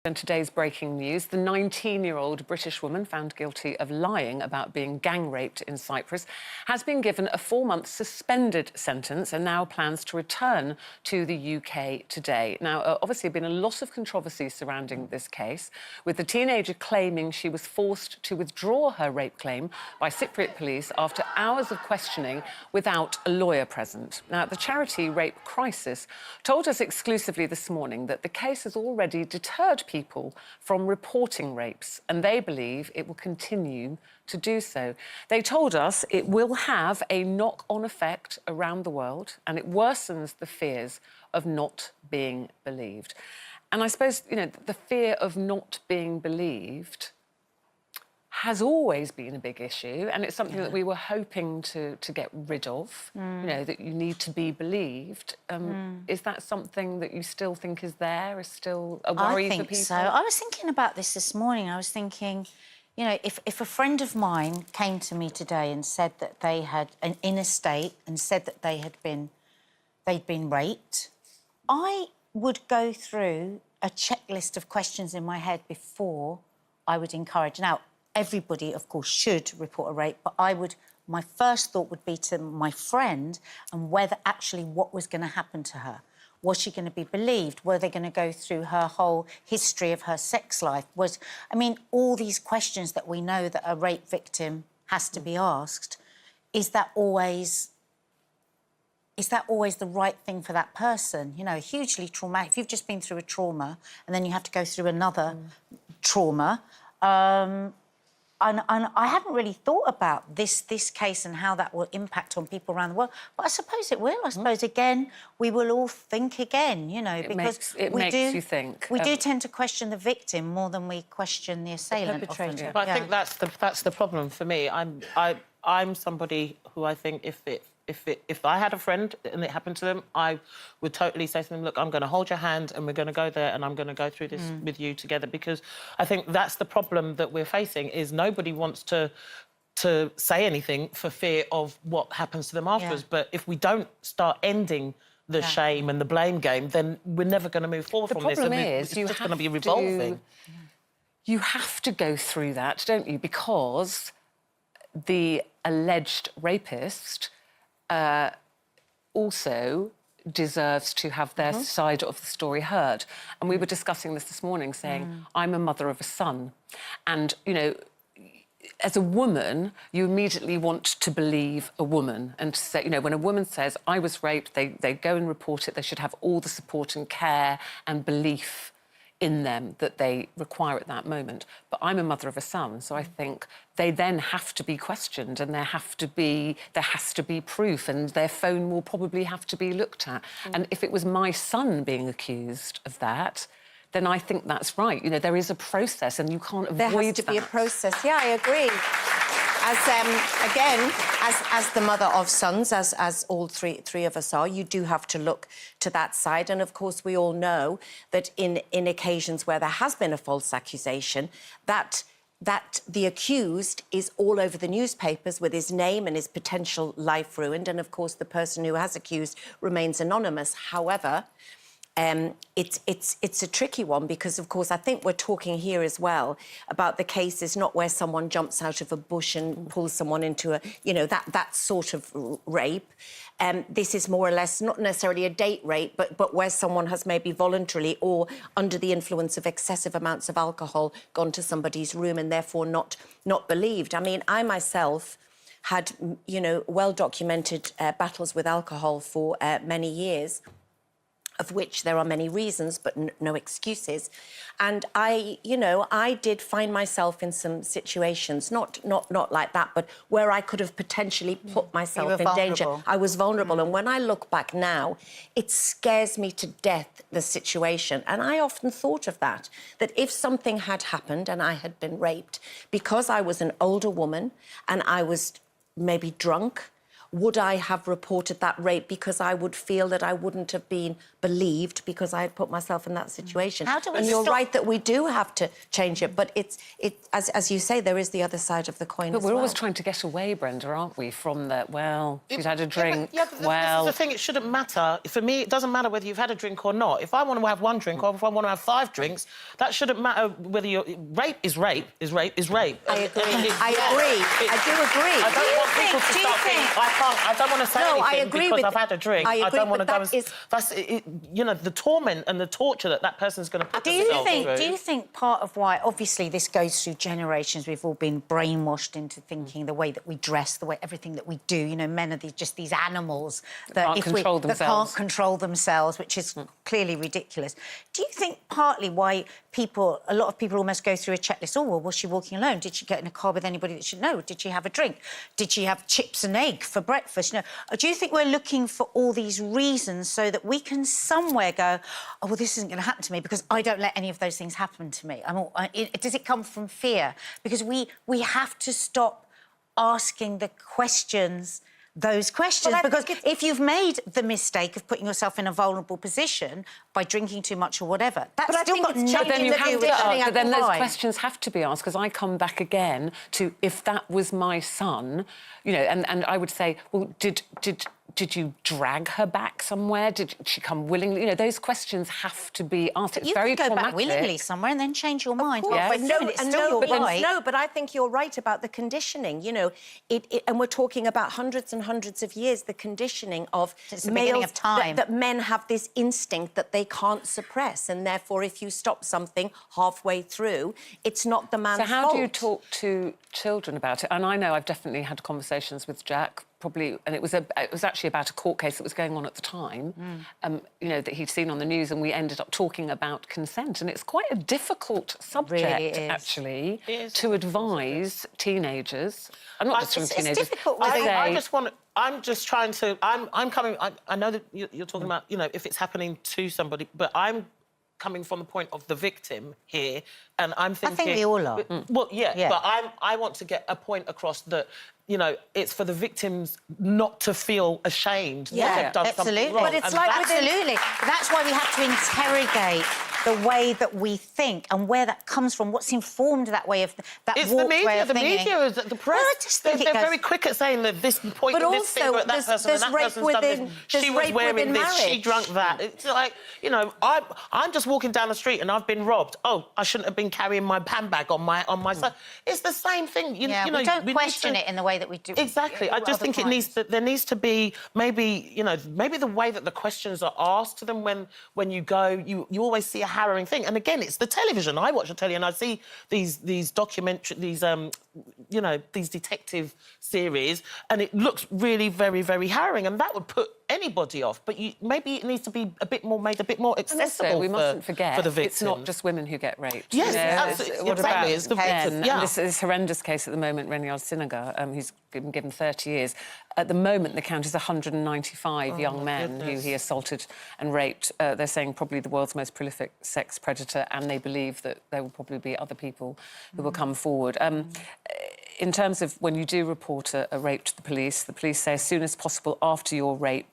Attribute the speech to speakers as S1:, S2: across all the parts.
S1: And today's breaking news, the 19-year-old British woman found guilty of lying about being gang raped in Cyprus has been given a 4-month suspended sentence and now plans to return to the UK today. Now, obviously, there's been a lot of controversy surrounding this case, with the teenager claiming she was forced to withdraw her rape claim by Cypriot police after hours of questioning without a lawyer present. Now, the charity Rape Crisis told us exclusively this morning that the case has already deterred people from reporting rapes, and they believe it will continue to do so. They told us it will have a knock-on effect around the world, and it worsens the fears of not being believed. And I suppose, you know, the fear of not being believed has always been a big issue, and it's something that we were hoping to get rid of, you know, that you need to be believed. Is that something that you still think is there, is still a worry for people?
S2: I think so. I was thinking about this morning. I was thinking, you know, if a friend of mine came to me today and said that they had, in a state, and said that they'd been raped, I would go through a checklist of questions in my head before I would encourage. Now, everybody, of course, should report a rape, but my first thought would be to my friend and whether actually what was going to happen to her. Was she going to be believed? Were they going to go through her whole history of her sex life? I mean, all these questions that we know that a rape victim has to be asked, is that always the right thing for that person? You know, hugely traumatic. If you've just been through a trauma and then you have to go through another trauma, and I hadn't really thought about this case and how that will impact on people around the world. But I suppose it will. I suppose, again, we will all think again, you know, because
S1: it makes you think.
S2: We do tend to question the victim more than we question the assailant.
S1: The perpetrator.
S2: Often.
S3: But I think that's the problem for me. I'm somebody who I think if I had a friend and it happened to them, I would totally say to them, look, I'm going to hold your hand and we're going to go there and I'm going to go through this with you together, because I think that's the problem that we're facing, is nobody wants to say anything for fear of what happens to them afterwards. But if we don't start ending the shame and the blame game, then we're never going to move forward from this.
S1: The problem is
S3: it's just going to be revolving.
S1: You have to go through that, don't you? Because the alleged rapist also deserves to have their side of the story heard. And we were discussing this morning, saying, I'm a mother of a son. And, you know, as a woman, you immediately want to believe a woman and to say, you know, when a woman says, I was raped, they go and report it, they should have all the support and care and belief in them that they require at that moment. But I'm a mother of a son, so I think they then have to be questioned, and there has to be proof, and their phone will probably have to be looked at. And if it was my son being accused of that, then I think that's right. You know, there is a process, and you can't avoid that.
S4: There has to be a process. Yeah, I agree. As the mother of sons, as all three of us are, you do have to look to that side. And, of course, we all know that in occasions where there has been a false accusation, that the accused is all over the newspapers with his name and his potential life ruined. And, of course, the person who has accused remains anonymous. However, it's a tricky one because, of course, I think we're talking here as well about the cases not where someone jumps out of a bush and pulls someone into a, you know, that sort of rape. This is more or less not necessarily a date rape, but where someone has maybe voluntarily or under the influence of excessive amounts of alcohol gone to somebody's room and therefore not believed. I mean, I myself had, you know, well-documented battles with alcohol for many years, of which there are many reasons, but no excuses. And I did find myself in some situations, not like that, but where I could have potentially put myself in danger. I was vulnerable. And when I look back now, it scares me to death, the situation. And I often thought of that if something had happened and I had been raped, because I was an older woman and I was maybe drunk, would I have reported that rape because I would feel that I wouldn't have been believed because I had put myself in that situation.
S2: How do we
S4: and you're
S2: stop-
S4: right that we do have to change it, but as you say, there is the other side of the coin.
S1: But
S4: as
S1: we're
S4: well.
S1: always trying to get away, Brenda, aren't we, from the, well, she's had a drink,
S3: Yeah, but
S1: well...
S3: this is the thing, it shouldn't matter. For me, it doesn't matter whether you've had a drink or not. If I want to have one drink or if I want to have 5 drinks, that shouldn't matter whether you're... Rape is rape, is rape, is rape.
S4: I agree. I do agree.
S3: I don't want people to start thinking, I don't want to say anything because I've had a drink. I don't want to go and... That's, you know, the torment and the torture that person's going to put themselves through.
S2: Do you think part of why, obviously, this goes through generations, we've all been brainwashed into thinking the way that we dress, the way everything that we do, you know, men are just these animals that
S1: can't control themselves,
S2: which is clearly ridiculous. Do you think partly why a lot of people almost go through a checklist? Oh, well, was she walking alone? Did she get in a car with anybody that she know? Did she have a drink? Did she have chips and egg for breakfast? You know, do you think we're looking for all these reasons so that we can somewhere go, oh, well, this isn't going to happen to me because I don't let any of those things happen to me? Does it come from fear? Because we have to stop asking the questions, those questions, because if you've made the mistake of putting yourself in a vulnerable position by drinking too much or whatever, that's still got nothing to do with
S1: but then those questions have to be asked, because I come back again to, if that was my son, you know, and I would say, well, did you drag her back somewhere? Did she come willingly? You know, those questions have to be asked. It's very traumatic.
S2: You can go back willingly somewhere and then change your mind.
S4: Yes.
S2: But
S4: but I think you're right about the conditioning. You know, and we're talking about hundreds and hundreds of years, the conditioning of males,
S2: of time.
S4: That men have this instinct that they can't suppress, and therefore, if you stop something halfway through, it's not the man's fault.
S1: So how do you talk to children about it? And I know I've definitely had conversations with Jack, probably, and it was actually about a court case that was going on at the time, you know, that he'd seen on the news, and we ended up talking about consent, and it's quite a difficult subject, actually, to advise teenagers. I'm not just talking teenagers.
S2: It's difficult.
S3: I'm just trying to... I know that you're talking about, you know, if it's happening to somebody, but I'm coming from the point of the victim here, and I'm thinking...
S2: I think we all are.
S3: Well, yeah, but I want to get a point across that, you know, it's for the victims not to feel ashamed that they've done something wrong.
S2: But it's like... Absolutely. That's why we have to interrogate the way that we think and where that comes from, what's informed that way of... that
S3: it's the media.
S2: way of
S3: the
S2: thinking.
S3: Media is the press.
S2: Well, I just think
S3: they're very quick at saying that this point,
S4: but
S3: this finger at that person, and that person's done this. She was wearing this. She drank that. It's like, you know, I'm just walking down the street and I've been robbed. Oh, I shouldn't have been carrying my handbag on my side. It's the same thing. You know,
S2: we don't question it in the way that we do.
S3: Exactly. I just think there needs to be maybe, you know, maybe the way that the questions are asked to them when you go, you always see a harrowing thing. And again, it's the television. I watch the telly and I see these you know, these detective series, and it looks really very, very harrowing, and that would put anybody off. But maybe it needs to be made a bit more accessible.
S1: Also, we mustn't forget,
S3: for the victims.
S1: It's not just women who get raped.
S3: Yes,
S1: you know?
S3: absolutely.
S1: What about
S3: it's the victims?
S1: and this horrendous case at the moment, Renyard Sinaga, who's been given 30 years. At the moment, the count is 195 young men who he assaulted and raped. They're saying probably the world's most prolific sex predator, and they believe that there will probably be other people who will come forward. In terms of when you do report a rape to the police say as soon as possible after your rape,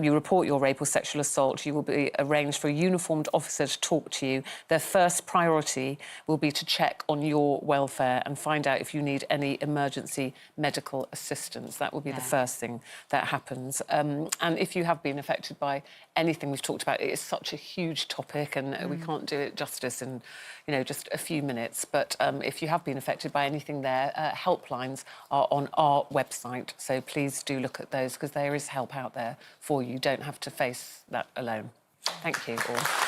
S1: you report your rape or sexual assault, you will be arranged for a uniformed officer to talk to you. Their first priority will be to check on your welfare and find out if you need any emergency medical assistance. That will be the first thing that happens. And if you have been affected by anything we've talked about, it is such a huge topic, and we can't do it justice in, you know, just a few minutes. But if you have been affected by anything there, helplines are on our website, so please do look at those, because there is help out there for you. You don't have to face that alone. Thank you all.